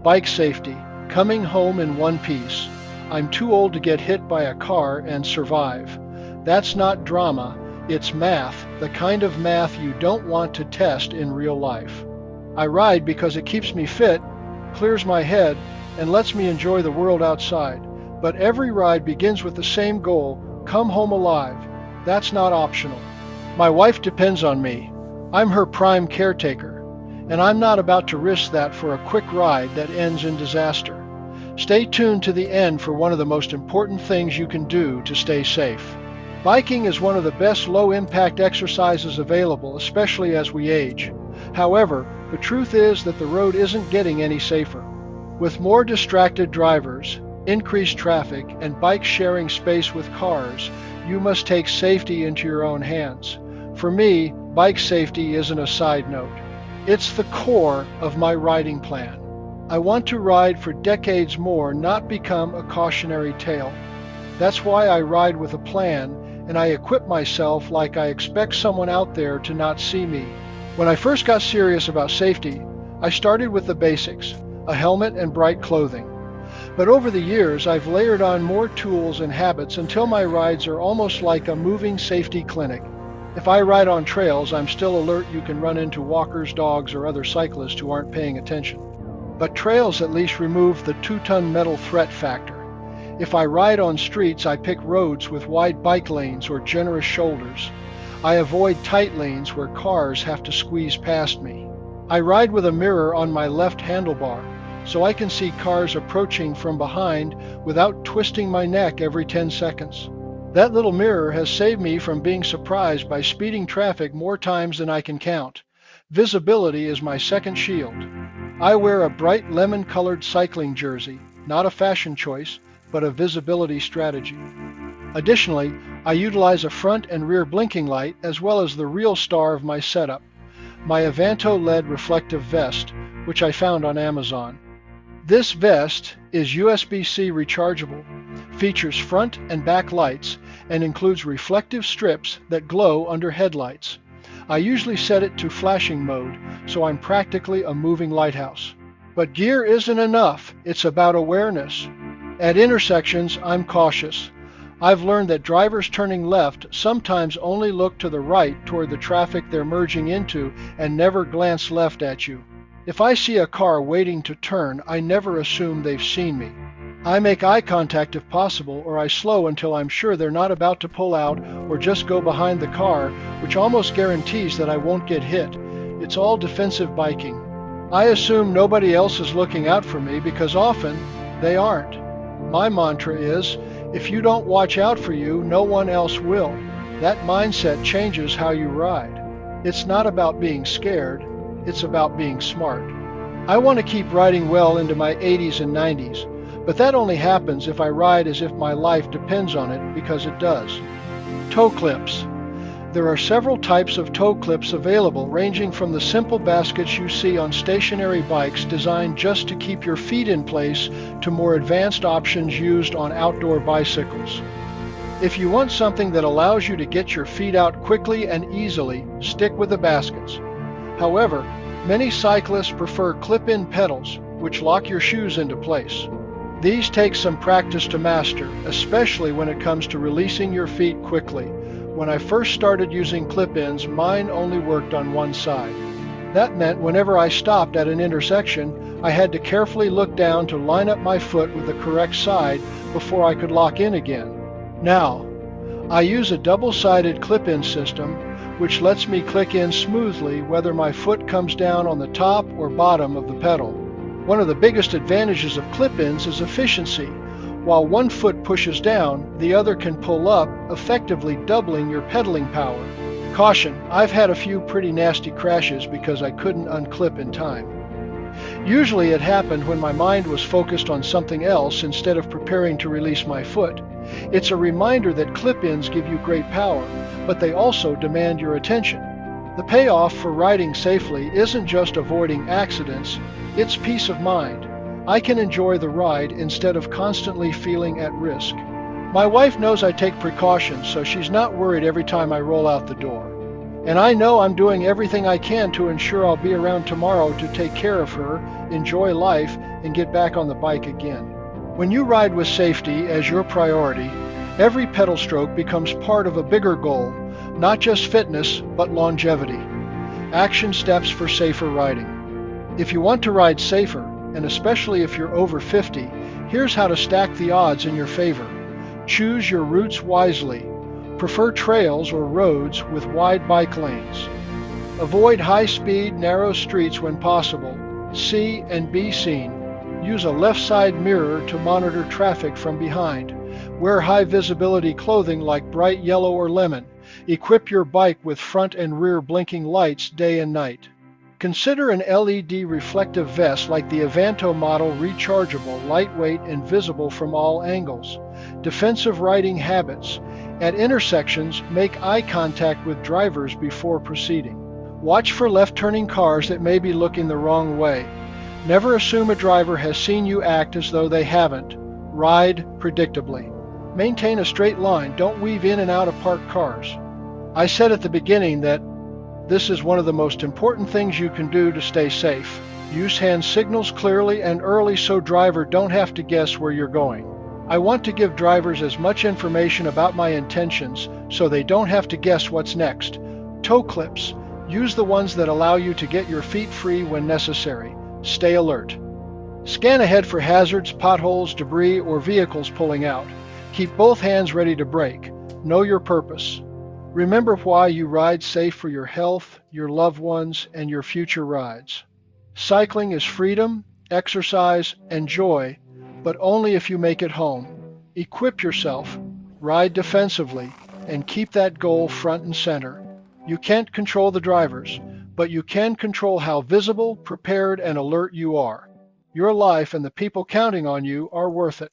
Bike safety, coming home in one piece. I'm too old to get hit by a car and survive. That's not drama, it's math, the kind of math you don't want to test in real life. I ride because it keeps me fit, clears my head, and lets me enjoy the world outside. But every ride begins with the same goal: come home alive. That's not optional. My wife depends on me. I'm her prime caretaker, and I'm not about to risk that for a quick ride that ends in disaster. Stay tuned to the end for one of the most important things you can do to stay safe. Biking is one of the best low-impact exercises available, especially as we age. However, the truth is that the road isn't getting any safer. With more distracted drivers, increased traffic, and bikes sharing space with cars, you must take safety into your own hands. For me, bike safety isn't a side note. It's the core of my riding plan. I want to ride for decades more, not become a cautionary tale. That's why I ride with a plan, and I equip myself like I expect someone out there to not see me. When I first got serious about safety, I started with the basics: a helmet and bright clothing. But over the years, I've layered on more tools and habits until my rides are almost like a moving safety clinic. If I ride on trails, I'm still alert you can run into walkers, dogs, or other cyclists who aren't paying attention. But trails at least remove the 2-ton metal threat factor. If I ride on streets, I pick roads with wide bike lanes or generous shoulders. I avoid tight lanes where cars have to squeeze past me. I ride with a mirror on my left handlebar, so I can see cars approaching from behind without twisting my neck every 10 seconds. That little mirror has saved me from being surprised by speeding traffic more times than I can count. Visibility is my second shield. I wear a bright lemon-colored cycling jersey, not a fashion choice, but a visibility strategy. Additionally, I utilize a front and rear blinking light as well as the real star of my setup, my Avanto LED reflective vest, which I found on Amazon. This vest is USB-C rechargeable, features front and back lights, and includes reflective strips that glow under headlights. I usually set it to flashing mode, so I'm practically a moving lighthouse. But gear isn't enough, it's about awareness. At intersections, I'm cautious. I've learned that drivers turning left sometimes only look to the right toward the traffic they're merging into and never glance left at you. If I see a car waiting to turn, I never assume they've seen me. I make eye contact if possible, or I slow until I'm sure they're not about to pull out or just go behind the car, which almost guarantees that I won't get hit. It's all defensive biking. I assume nobody else is looking out for me because often they aren't. My mantra is, if you don't watch out for you, no one else will. That mindset changes how you ride. It's not about being scared, it's about being smart. I want to keep riding well into my 80s and 90s, but that only happens if I ride as if my life depends on it, because it does. Toe clips. There are several types of toe clips available, ranging from the simple baskets you see on stationary bikes designed just to keep your feet in place to more advanced options used on outdoor bicycles. If you want something that allows you to get your feet out quickly and easily, stick with the baskets. However, many cyclists prefer clip-in pedals, which lock your shoes into place. These take some practice to master, especially when it comes to releasing your feet quickly. When I first started using clip-ins, mine only worked on one side. That meant whenever I stopped at an intersection, I had to carefully look down to line up my foot with the correct side before I could lock in again. Now, I use a double-sided clip-in system, which lets me click in smoothly whether my foot comes down on the top or bottom of the pedal. One of the biggest advantages of clip-ins is efficiency. While one foot pushes down, the other can pull up, effectively doubling your pedaling power. Caution, I've had a few pretty nasty crashes because I couldn't unclip in time. Usually it happened when my mind was focused on something else instead of preparing to release my foot. It's a reminder that clip-ins give you great power, but they also demand your attention. The payoff for riding safely isn't just avoiding accidents, it's peace of mind. I can enjoy the ride instead of constantly feeling at risk. My wife knows I take precautions, so she's not worried every time I roll out the door. And I know I'm doing everything I can to ensure I'll be around tomorrow to take care of her, enjoy life, and get back on the bike again. When you ride with safety as your priority, every pedal stroke becomes part of a bigger goal, not just fitness, but longevity. Action steps for safer riding. If you want to ride safer, and especially if you're over 50, here's how to stack the odds in your favor. Choose your routes wisely. Prefer trails or roads with wide bike lanes. Avoid high-speed, narrow streets when possible. See and be seen. Use a left side mirror to monitor traffic from behind. Wear high-visibility clothing like bright yellow or lemon. Equip your bike with front and rear blinking lights day and night. Consider an LED reflective vest like the Avanto model, rechargeable, lightweight, and visible from all angles. Defensive riding habits. At intersections, make eye contact with drivers before proceeding. Watch for left-turning cars that may be looking the wrong way. Never assume a driver has seen you act as though they haven't. Ride predictably. Maintain a straight line. Don't weave in and out of parked cars. I said at the beginning that this is one of the most important things you can do to stay safe. Use hand signals clearly and early so drivers don't have to guess where you're going. I want to give drivers as much information about my intentions so they don't have to guess what's next. Toe clips. Use the ones that allow you to get your feet free when necessary. Stay alert. Scan ahead for hazards, potholes, debris, or vehicles pulling out. Keep both hands ready to brake. Know your purpose. Remember why you ride safe: for your health, your loved ones, and your future rides. Cycling is freedom, exercise, and joy, but only if you make it home. Equip yourself, ride defensively, and keep that goal front and center. You can't control the drivers, but you can control how visible, prepared, and alert you are. Your life and the people counting on you are worth it.